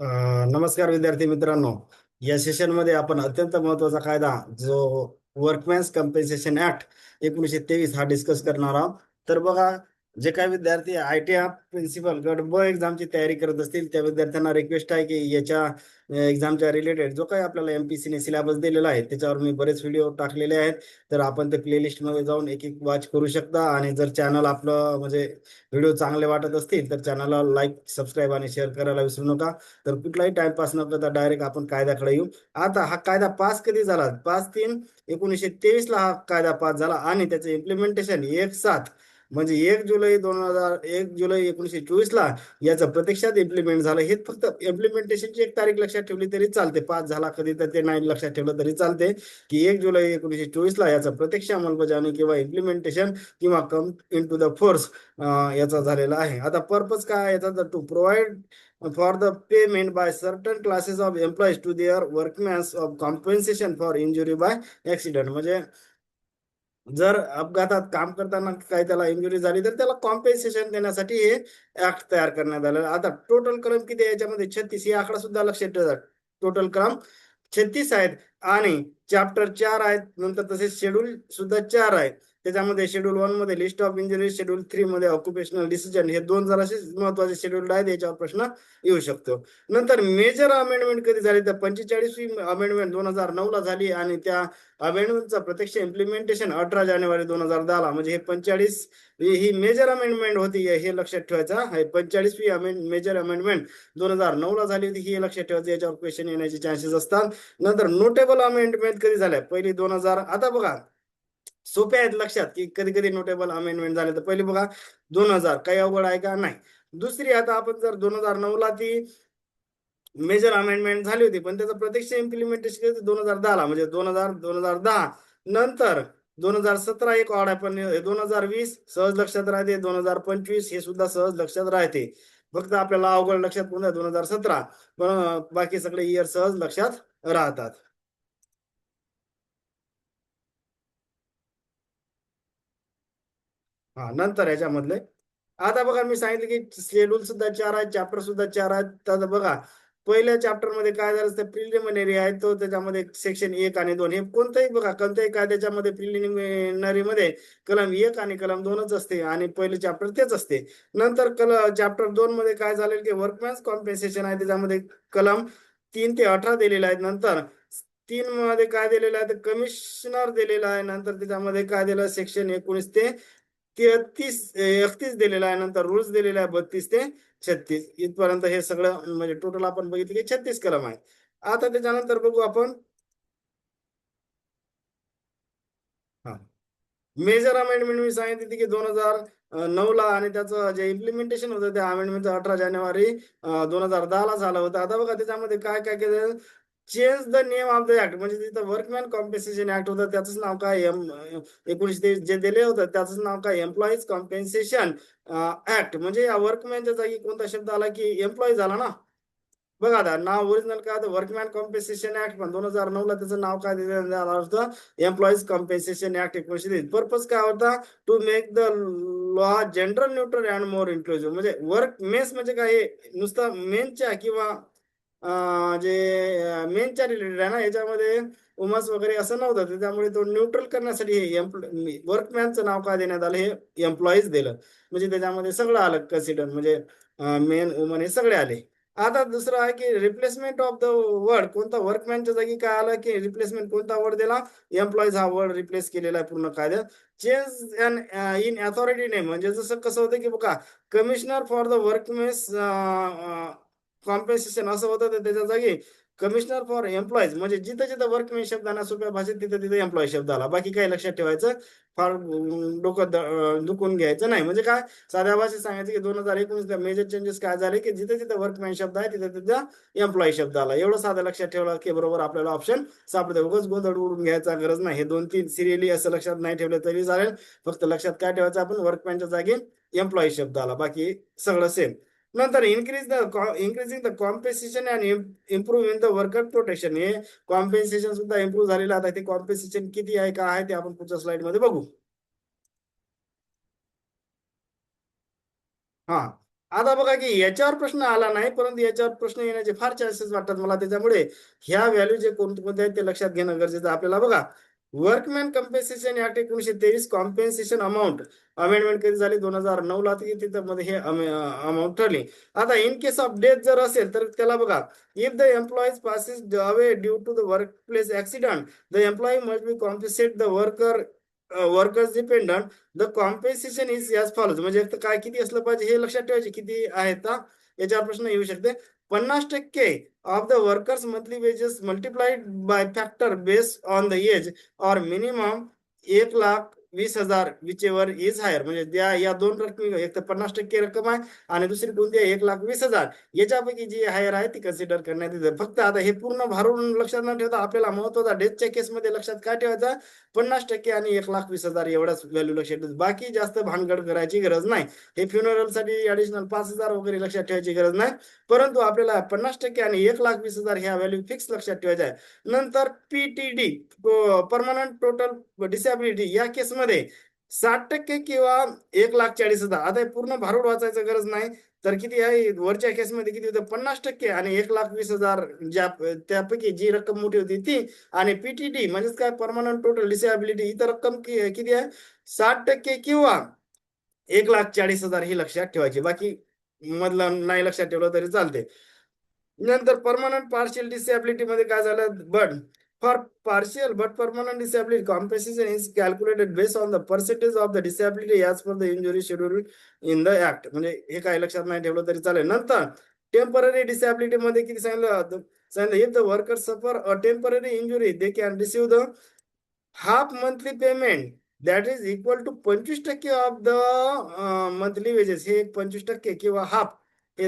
नमस्कार विद्यार्थी मित्रांनो. या सेशन मध्ये आपण अत्यंत महत्वाचा कायदा जो वर्कमॅन्स कम्पेन्सेशन ऍक्ट 1923 हा डिस्कस करणार आहोत. तर बघा, जे काही विद्यार्थी ITI प्रिन्सिपल गट ब एक्झामची तयारी करत असतील त्या विद्यार्थ्यांना रिक्वेस्ट आहे की याच्या एक्झामच्या रिलेटेड जो काही आपल्याला MPSC ने सिलेबस दिलेला आहे त्याच्यावर मी बरेच व्हिडिओ टाकलेले आहेत. तर आपण ते प्लेलिस्ट मध्ये जाऊन एक एक वॉच करू शकता. आणि जर चॅनल आपलं म्हणजे व्हिडिओ चांगले वाटत असतील तर चॅनलला लाईक, सबस्क्राईब आणि शेअर करायला विसरू नका. तर कुठलाही टाइमपास न करता डायरेक्ट आपण कायद्याकडे येऊ. आता हा कायदा पास कधी झाला? 5/3/1923 ला हा कायदा पास झाला आणि त्याचे इम्प्लिमेंटेशन 1/7 म्हणजे 1 जुलै याचं प्रत्यक्षात इम्प्लिमेंट झालं. हे फक्त इम्प्लिमेंटेशनची एक तारीख लक्षात ठेवली तरी चालते. पास झाला कधी तर ते नाही लक्षात ठेवलं तरी चालते की 1 जुलै 1924 याचं प्रत्यक्ष अंमलबजावणी किंवा इम्प्लिमेंटेशन किंवा come in to the force याचा झालेला आहे. आता पर्पज काय याचा? To provide for the payment by certain classes of employees to their workmen of compensation for injury by accident. म्हणजे जर अपघातात काम करताना काही त्याला इंजुरी झाली तर त्याला कॉम्पेन्सेशन देण्यासाठी हे ऍक्ट तयार करण्यात आलेलं. आता टोटल कलम किती आहे याच्यामध्ये? 36. ही आकडा सुद्धा लक्षात ठेवा. टोटल कलम 36 आहेत आणि चॅप्टर 4 आहेत. नंतर तसेच शेड्यूल सुद्धा 4 आहेत. त्याच्यामध्ये शेड्यूल 1 मध्ये लिस्ट ऑफ इंजुरी, शेड्यूल 3 मध्ये ऑक्युपेशनल डिसिजन, हे दोन जरासे महत्वाचे शेड्यूल आहेत. याच्यावर प्रश्न येऊ शकतो. नंतर मेजर अमेंडमेंट कधी झाली? तर 45वी अमेंडमेंट 2009 ला झाली आणि त्या अमेंडमेंटचा प्रत्यक्ष इम्प्लिमेंटेशन 18 जानेवारी 2010 ला. म्हणजे हे 45 ही मेजर अमेंडमेंट होती, हे लक्षात ठेवायचं आहे. 45वी मेजर अमेंडमेंट 2009 ला झाली होती, ही लक्षात ठेवायची. याच्यावर क्वेश्चन येण्याचे चान्सेस असतात. नंतर नोटेबल अमेंडमेंट कधी झाल्या? पहिली 2000. आता बघा, सोपे आहेत लक्षात की कधी कधी नोटेबल अमेंडमेंट झाले. तर पहिली बघा 2000, काही अवघड आहे का? नाही. दुसरी, आता आपण जर 2009 ला ती मेजर अमेंडमेंट झाली होती पण त्याचं प्रत्यक्ष इम्प्लिमेंटेशन 2010 ला. म्हणजे 2010 नंतर 2017 एक ऑड आहे, पण 2020 सहज लक्षात राहते. 2025 हे सुद्धा सहज लक्षात राहते. फक्त आपल्याला अवघड लक्षात कोणतं? 2017. पण बाकी सगळे इयर सहज लक्षात राहतात. हा, नंतर याच्यामधले आता बघा, मी सांगितलं की शेड्यूल सुद्धा 4 आहेत, चॅप्टर सुद्धा 4 आहेत. तर बघा, पहिल्या चॅप्टर मध्ये काय झालं असतं? प्रिलिमिनरी आहे तो. त्याच्यामध्ये सेक्शन 1 आणि 2 हे कोणताही बघा, कोणत्याही कायद्याच्यामध्ये प्रिलिमिनरी मध्ये कलम 1 आणि कलम 2च असते आणि पहिले चॅप्टर तेच असते. नंतर चॅप्टर 2 मध्ये काय झालेलं की वर्कमॅन्स कॉम्पेन्सेशन आहे, त्याच्यामध्ये कलम 3 ते 18 दिलेले आहेत. नंतर 3 मध्ये काय दिलेलं आहे? कमिशनर दिलेला आहे. नंतर त्याच्यामध्ये काय दिलं? सेक्शन 19 ते 31 दिलेला आहे. नंतर रूल्स दिलेला आहे 32 ते 36 इथपर्यंत. हे सगळं म्हणजे टोटल आपण बघितलं की 36 कलम आहे. आता त्याच्यानंतर बघू आपण. हा, मेजर अमेंडमेंट मी सांगितली की 2009 ला आणि त्याचं जे इम्प्लिमेंटेशन होतं त्या अमेंडमेंटचं 18 जानेवारी 2010 ला झालं होतं. आता बघा त्याच्यामध्ये काय काय केलं? Change the name of the act. म्हणजे तिथं वर्कमॅन कॉम्पेन्सेशन ऍक्ट होतं, त्याचंच नाव काय? 19 जे दिले होतं त्याचंच नाव काय? Employees compensation act. म्हणजे या वर्कमॅनच्या जागी कोणता शब्द आला की एम्प्लॉई झाला ना. बघा, आता नाव ओरिजिनल काय होतं? Workman compensation act. पण 2009 ला त्याचं नाव काय देण्यात आलं होतं? Employees compensation act 1930. पर्पज काय होता? To make the law gender neutral and more inclusive. म्हणजे वर्क मेन्स म्हणजे काय? हे नुसतं मेनच्या किंवा जे मेनच्या रिलेटेड आहे ना, याच्यामध्ये वुमन्स वगैरे असं नव्हतं. त्यामुळे तो न्यूट्रल करण्यासाठी हे वर्कमॅनचं नाव काय देण्यात आलं? हे एम्प्लॉईज दिलं. म्हणजे त्याच्यामध्ये सगळं आलं कन्सिडर. म्हणजे मेन वुमन हे सगळे आले. आता दुसरं आहे की रिप्लेसमेंट ऑफ द वर्ड. कोणता? वर्कमॅनच्या जागी काय आलं की रिप्लेसमेंट कोणता वर्ड दिला? एम्प्लॉईज हा वर्ड रिप्लेस केलेला आहे पूर्ण कायद्यात. Change in authority name. म्हणजे जसं कसं होतं की बघा, commissioner for the workmen's compensation असं होतं, तर त्याच्या जागी कमिशनर फॉर एम्प्लॉईज. म्हणजे जिथं जिथं वर्कमेन शब्द आला सोप्या भाषेत तिथं तिथं एम्प्लॉई शब्द आला. बाकी काही लक्षात ठेवायचं फार डोकं दुखून घ्यायचं नाही. म्हणजे काय, साध्या भाषेत सांगायचं की 2019 मेजर चेंजेस काय झाले की जिथे जिथे वर्कमॅन शब्द आहे तिथे तिथं एम्प्लॉई शब्द आला. एवढं साधं लक्षात ठेवलं की बरोबर आपल्याला ऑप्शन सापडते. उगाच गोंधळ उडून घ्यायचा गरज नाही. हे 2-3 सिरियली असं लक्षात नाही ठेवलं तरी चालेल. फक्त लक्षात काय ठेवायचं? आपण वर्कमॅनच्या जागी एम्प्लॉई शब्द आला, बाकी सगळं सेम. नंतर increasing the compensation and improve in the worker protection. हे कॉम्पेन्सेशन सुद्धा इम्प्रूव्ह झालेलं आहे. ते कॉम्पेन्सेशन किती आहे, काय आहे ते आपण पुढच्या स्लाइड मध्ये बघू. हा, आता बघा की याच्यावर प्रश्न आला नाही, परंतु याच्यावर प्रश्न येण्याचे फार चान्सेस वाटतात मला. त्याच्यामुळे ह्या व्हॅल्यू जे कोणते कोणते आहेत ते लक्षात घेणं गरजेचं आहे आपल्याला. बघा, workman compensation act 1923 compensation amount amendment कधी झाली? 2009 ला. तिथं मध्ये हे अमाऊंट ठरली. आता इन केस ऑफ डेथ जर असेल तर त्याला बघा, if the employees passes away due to the work place accident, the employee must be compensate the workers dependent. The compensation is as follows. म्हणजे काय किती असलं पाहिजे हे लक्षात ठेवायचे. किती आहेत का याच्यावर प्रश्न येऊ शकते. 50% of the workers monthly wages multiplied by factor based on the age और minimum 1,20,000 whichever is higher. म्हणजे त्या या दोन रकमी, एक तर 50% रक्कम आहे आणि दुसरी कोणती आहे 1,20,000. याच्यापैकी जी हायर आहे ती कन्सिडर करण्यात येते. फक्त आता हे पूर्ण भारून लक्षात न ठेवता आपल्याला महत्वाचा डेथच्या केसमध्ये लक्षात काय ठेवायचा? 50% आणि 1,20,000 एवढाच व्हॅल्यू लक्षात ठेवायचं. बाकी जास्त भानगड करायची गरज नाही. हे फ्युनरल साठी ऍडिशनल 5,000 वगैरे लक्षात ठेवायची गरज नाही. परंतु आपल्याला 50% आणि 1,20,000 ह्या व्हॅल्यू फिक्स लक्षात ठेवायच्या आहे. नंतर PTD परमनंट टोटल डिसॅबिलिटी या केसमध्ये 60% किंवा 1,40,000. आता पूर्ण भारूड वाचायचं गरज नाही. तर किती आहे वरच्या केसमध्ये? किती होतं? 50% आणि 1,20,000. ज्या त्यापैकी जी रक्कम मोठी होती ती. आणि PTD म्हणजेच काय? Permanent total disability. इतर रक्कम किती आहे? 60% किंवा 1,40,000 ही लक्षात ठेवायची. बाकी मधलं नाही लक्षात ठेवलं तरी चालते. नंतर परमनंट पार्शियल डिसॅबिलिटी मध्ये काय झालं? But for partial but permanent disability, compensation is calculated based on the percentage of the disability as per the injury schedule in the act. म्हणजे हे काय लक्षात नाही ठेवलं तरी चालेल. नंतर टेम्पररी डिसॅबिलिटी मध्ये किती सांगितलं? If the worker suffer a temporary injury they can receive the half monthly payment that is equal to 25% of the monthly wages. हे 25% किंवा हाफ हे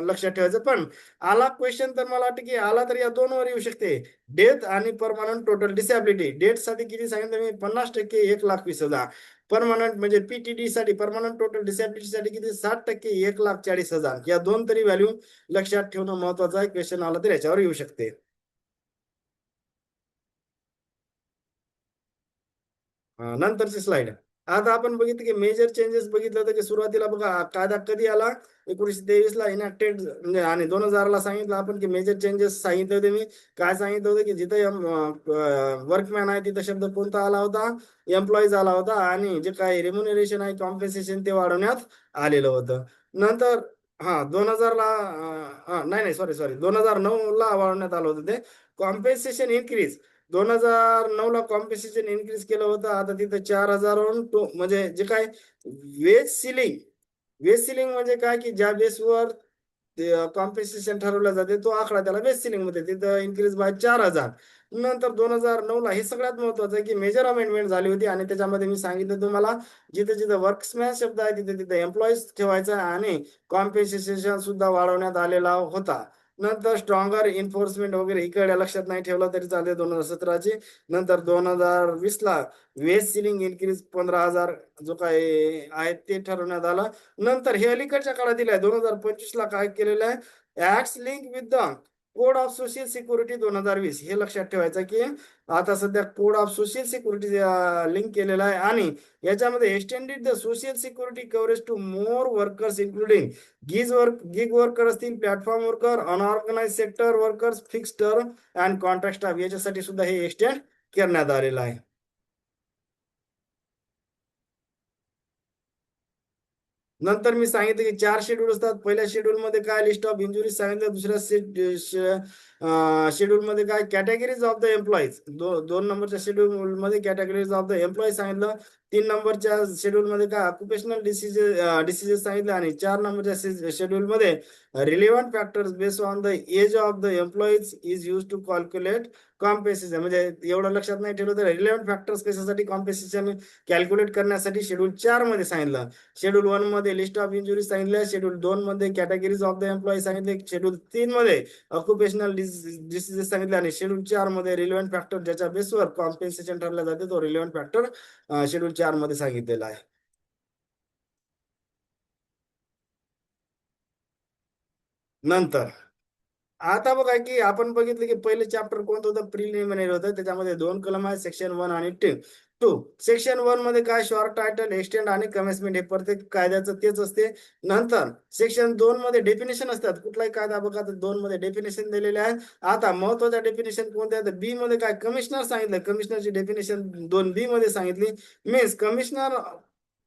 लक्षात ठेवायचं. पण आला क्वेश्चन तर मला वाटतं की आला तर या दोन वर येऊ शकते, डेथ आणि परमनंट टोटल डिसॅबिलिटी. डेथ साठी किती सांगितलं मी? 50%, 1,20,000. परमनंट म्हणजे PTD साठी, परमनंट टोटल डिसॅबिलिटी साठी किती? 60%, 1,40,000. या दोन तरी व्हॅल्यू लक्षात ठेवणं महत्वाचं आहे. क्वेश्चन आला तर याच्यावर येऊ शकते. नंतरची स्लाइड. आता आपण बघितलं की मेजर चेंजेस बघितलं तर की सुरुवातीला बघा कायदा कधी आला? 1923 ला इनॅक्टेड. म्हणजे आणि 2000 ला सांगितलं आपण की मेजर चेंजेस सांगितले होते मी. काय सांगितलं होतं की जिथं वर्कमॅन आहे तिथं शब्द कोणता आला होता? एम्प्लॉईज आला होता. आणि जे काही रेम्युनरेशन आहे, कॉम्पेन्सेशन ते वाढवण्यात आलेलं होतं. नंतर 2000 ला नाही नाही, सॉरी सॉरी, 2009 ला वाढवण्यात आलं होतं ते कॉम्पेन्सेशन इन्क्रीज. 2009 ला कॉम्पेन्सेशन इन्क्रीज केलं होतं. आता तिथं 4,000 म्हणजे जे काय वेज सिलिंग. वेज सिलिंग म्हणजे काय की ज्या बेसवर कॉम्पेन्सेशन ठरवलं जाते तो आकडा त्याला बेस सिलिंग मध्ये, तिथं इन्क्रीज बाय 4,000. नंतर 2009 ला हे सगळ्यात महत्वाचं आहे की मेजर अमेंडमेंट झाली होती. आणि त्याच्यामध्ये मी सांगितलं तुम्हाला, जिथे जिथे वर्क्समॅन शब्द आहे तिथे तिथे एम्प्लॉईज ठेवायचा आणि कॉम्पेन्सेशन सुद्धा वाढवण्यात आलेला होता. नंतर स्ट्रॉंगर इन्फोर्समेंट वगैरे इकडे लक्षात नाही ठेवलं तरी चालते 2017ची. नंतर 2020 ला वेज सिलिंग इन्क्रीज 15,000 जो काय आहे ते ठरवण्यात आला. नंतर हे अलीकडच्या काळात दिलं आहे. 2025 ला काय केलेलं आहे? Act link with the code of social security 2020. हे लक्षात ठेवायचं की आता सध्या code of social security link केलेला आहे. आणि याच्यामध्ये extended the social security coverage to more workers including gig worker असतील, platform worker, unorganise sector workers, fix term and contract staff. याच्यासाठी सुद्धा हे एक्सटेंड करण्यात आलेलं आहे. नंतर मी सांगितलं की 4 शेड्यूल असतात. पहिल्या शेड्यूल मध्ये काय? लिस्ट ऑफ इंजुरीज सांगितलं. दुसऱ्या शेड्यूल मध्ये काय? Categories of the employees. 2 नंबरच्या शेड्यूल मध्ये कॅटेगरीज ऑफ द एम्प्लॉईज सांगितलं. 3 नंबरच्या शेड्यूल मध्ये काय? ऑक्युपेशनल डिसीजेस सांगितलं. आणि 4 नंबरच्या शेड्यूल मध्ये relevant factors based on the age of the employees is use to calculate compensation. म्हणजे एवढं लक्षात नाही ठेवलं तर रिलेव्हंट फॅक्टर्स कशासाठी? कॉम्पेन्सेशन कॅल्क्युलेट करण्यासाठी शेड्यूल 4 मध्ये सांगितलं. शेड्यूल 1 मध्ये लिस्ट ऑफ इंजुरीज सांगितले. शेड्यूल 2 मध्ये कॅटेगरीज ऑफ द एम्प्लॉई सांगितले. शेड्यूल 3 मध्ये ऑक्युपेशनल डिसीजेस सांगितले. आणि शेड्यूल 4 मध्ये रिलेव्हंट फॅक्टर ज्याच्या बेसवर कॉम्पेन्सेशन ठरलं जाते तो रिलेव्हंट फॅक्टर शेड्यूल 4 मध्ये सांगितलेला आहे. नंतर आता बघा की आपण बघितलं की पहिले चॅप्टर कोणतं होतं? प्रिलिमिनरी होतं. त्याच्यामध्ये 2 कलम आहेत, सेक्शन 1 आणि 2. टू सेक्शन 1 मध्ये काय शॉर्ट टायटल एक्सटेंड आणि कमेन्समेंट हे प्रत्येक कायद्याचं तेच असते. नंतर सेक्शन 2 मध्ये डेफिनेशन असतात. कुठलाही कायदा बघा तर 2 मध्ये डेफिनेशन दिलेले आहे. आता महत्वाच्या डेफिनेशन कोणत्या तर बी मध्ये काय कमिशनर सांगितलं. कमिशनरची डेफिनेशन 2B मध्ये सांगितली. Means commissioner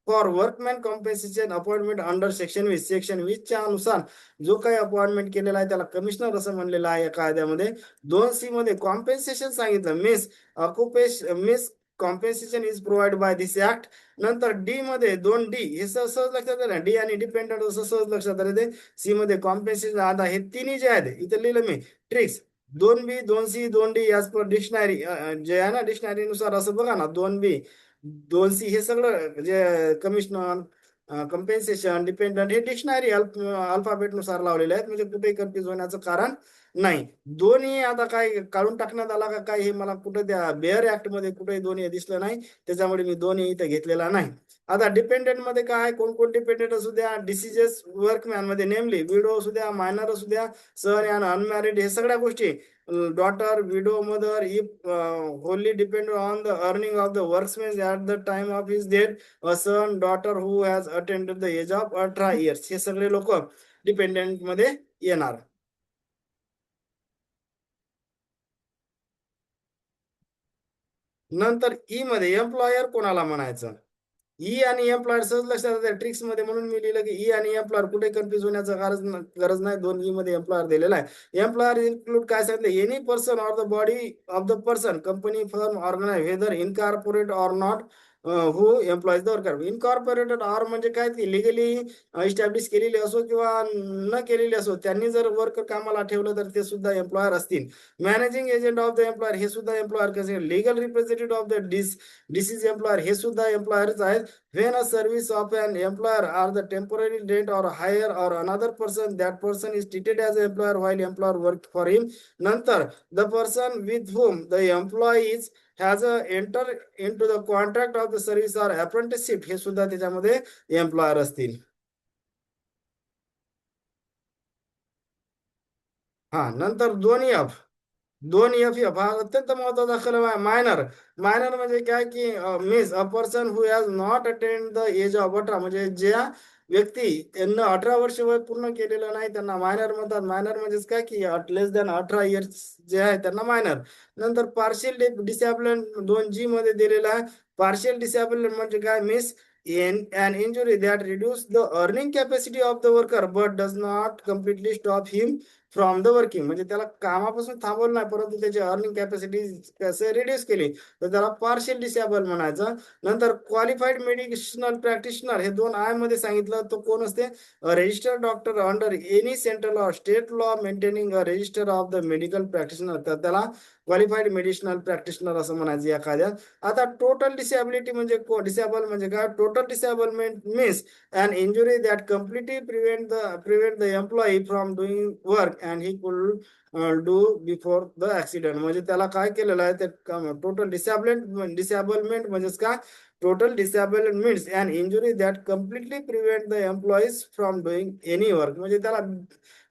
for workman compensation appointment under section 20. Section 20 च्या अनुसार जो काही अपॉइंटमेंट केलेला आहे त्याला कमिशनर असं म्हणलेलं आहे या कायद्यामध्ये. 2C मध्ये कॉम्पेन्सेशन सांगितलं. Means occupation means compensation is provide by this act. नंतर डी मध्ये 2D हे सहज लक्षात आलं. डी आणि डिपेंडंट असं सहज लक्षात आलं. ते सी मध्ये कॉम्पेन्सेशन आता हे तिन्ही जे आहेत इथे लिहिलं मी ट्रिक्स 2B 2C 2D याज पर डिक्शनरी जे आहे ना डिक्शनरी नुसार असं बघा ना 2B 2C हे सगळं जे कमिशनर कम्पेन्सेशन डिपेंडंट हे डिक्शनरी अल्फाबेट नुसार लावलेले आहेत. म्हणजे कुठेही कन्फ्युज होण्याचं कारण नाही. दोन्ही आता काय काढून टाकण्यात आला का काय हे मला कुठे त्या बेअर ऍक्ट मध्ये कुठेही दोन्ही दिसलं नाही. त्याच्यामुळे मी दोन्ही इथे घेतलेला नाही. आता डिपेंडेंट मध्ये काय कोण कोण डिपेंडेंट असू द्या डिसिजेस वर्कमॅन मध्ये नेमली विडो असू द्या मायनर असू द्या सन अँड अनमॅरिड हे सगळ्या गोष्टी daughter, widow, mother, if wholly depend on the earning of the workman at the time of his death, a son, daughter who has attained the age of 18 years. हे सगळे लोक dependent मध्ये येणार. नंतर E मध्ये एम्प्लॉयर कोणाला म्हणायचं. E आणि एम्प्लॉयर सहज लक्षात ट्रिक्स मध्ये म्हणून मी लिहिलं की ई आणि एम्प्लॉयर कुठे कन्फ्युज होण्याचं गरज नाही. 2E मध्ये एम्प्लॉयर दिलेला आहे. एम्प्लॉयर इन्क्लूड काय सांगितलं any person or the body of the person company firm organise whether incorporate or not who employees the worker. Incorporated or म्हणजे काय ती लिगली इस्टॅब्लिश केलेली असो किंवा न केलेली असो त्यांनी जर वर्कर कामाला ठेवलं तर ते सुद्धा एम्प्लॉयर असतील. Managing agent of the employer हे सुद्धा एम्प्लॉयर कसे. Legal representative of the disease employer हे सुद्धा एम्प्लॉयरच आहेत. When a service of an employer or the temporary rent or hire or another person, that person is treated as an employer while employer work for him. Nantar, the person with whom the employee is has a enter into the contract of the service or apprenticeship हे सुद्धा त्याच्यामध्ये employer असतील. हा नंतर 2F 2FF हा अत्यंत महत्वाचा कलम आहे. मायनर मायनर म्हणजे काय की means a person who has not attend the age of 18 म्हणजे ज्या व्यक्ती त्यांना 18 वर्ष वय पूर्ण केलेलं नाही त्यांना मायनर म्हणतात. मायनर म्हणजेच काय की लेस दॅन 18 इयर्स जे आहे त्यांना मायनर. नंतर पार्शियल डिसॅबल्ड 2G मध्ये दिलेला आहे. पार्शियल डिसॅबल्ड म्हणजे काय means in an injury that reduce the earning capacity of the worker but does not completely stop him from the working म्हणजे त्याला कामापासून थांबवलं नाही परंतु त्याची अर्निंग कॅपॅसिटी कसं रिड्यूस केली तर त्याला पार्शियल डिसेबल म्हणायचं. नंतर क्वालिफाईड मेडिसिनल प्रॅक्टिशनर हे 2I मध्ये सांगितलं तो कोण असते. Registered doctor under any central law state law maintaining a resistor of the medical practitioner तर त्याला क्वालिफाईड मेडिसिनल प्रॅक्टिशनर असं म्हणायचं या कायद्यात. आता टोटल डिसेबिलिटी म्हणजे डिसेबल म्हणजे काय. Total disablement means an injury that completely prevent the employee from doing work and he could do before the accident म्हणजे त्याला काय केलेलं आहे ते टोटल डिसेबलमेंट म्हणजेच काय. Total disablement means an injury that completely prevent the employees from doing any work म्हणजे त्याला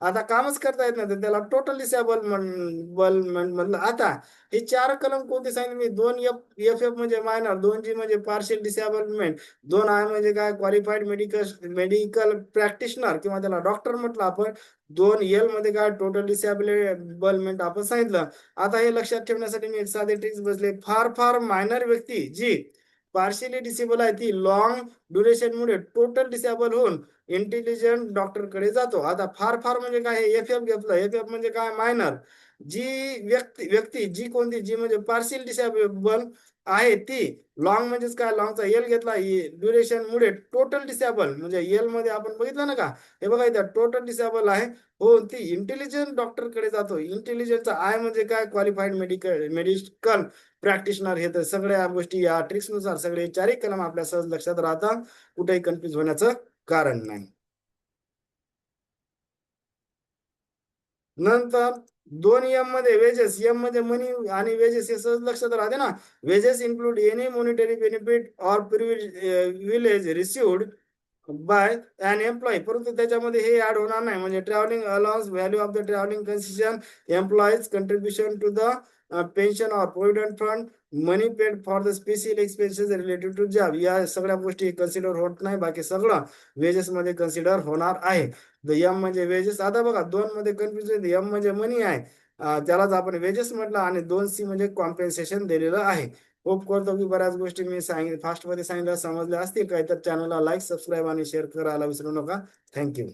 आता कामच करता येत नाही त्याला टोटल डिसेबलमेंट म्हणलं. आता हे 4 कलम कोणते सांगितले मी. 2FF म्हणजे मायनर 2G म्हणजे पार्शियल डिसेबलमेंट 2I म्हणजे काय क्वालिफाईड मेडिकल प्रॅक्टिशनर किंवा त्याला डॉक्टर म्हटलं आपण. 2L मध्ये काय टोटल डिसेबलमेंट आपण सांगितलं. आता हे लक्षात ठेवण्यासाठी मी एक साधे ट्रिक्स बसले. फार फार मायनर व्यक्ती जी पार्शियली डिसेबल आहे ती लॉंग ड्युरेशन मुळे टोटल डिसेबल होऊन इंटेलिजंट डॉक्टर कडे जातो. आता फार फार म्हणजे काय FF घेतलं. FF म्हणजे काय मायनर जी व्यक्ती जी कोणती जी म्हणजे पार्शियल डिसेबल आहे ती लॉंग म्हणजेच काय लॉंगचा एल घेतला ड्युरेशन मुळे टोटल डिसेबल म्हणजे एल मध्ये आपण बघितलं ना का हे बघा इथं टोटल डिसेबल आहे हो ती इंटेलिजंट डॉक्टर कडे जातो. इंटेलिजंटचा आय म्हणजे काय क्वालिफाईड मेडिकल प्रॅक्टिशनर हे तर सगळ्या गोष्टी या ट्रिक्स नुसार सगळे 4 कलम आपल्या सहज लक्षात राहतात. कुठेही कन्फ्युज होण्याचं कारण नाही. नंतर 2M मध्ये वेजेस एम मध्ये मनी आणि वेजेस हे सहज लक्षात राहते ना. Wages include any monetary benefit or privilege received by an employee परंतु त्याच्यामध्ये हे ऍड होणार नाही. म्हणजे travelling allowance value of the travelling concession employees contribution to the pension or provident fund money paid for the special expenses related to job, या सगळ्या गोष्टी consider होत नाही, बाकी सगळं वेजेस मध्ये कन्सिडर होणार आहे. एम म्हणजे वेजेस. आता बघा दोन मध्ये कन्फ्युजन, एम म्हणजे मनी आहे, त्यालाच आपण वेजेस म्हटलं, आणि 2C म्हणजे कॉम्पेन्सेशन दिलेलं आहे. होप करतो की बऱ्याच गोष्टी मी फास्ट मध्ये सांगितलं समजल्या असतील काही, तर चॅनलला लाईक, सबस्क्राईब आणि शेअर करायला विसरू नका. थँक्यू.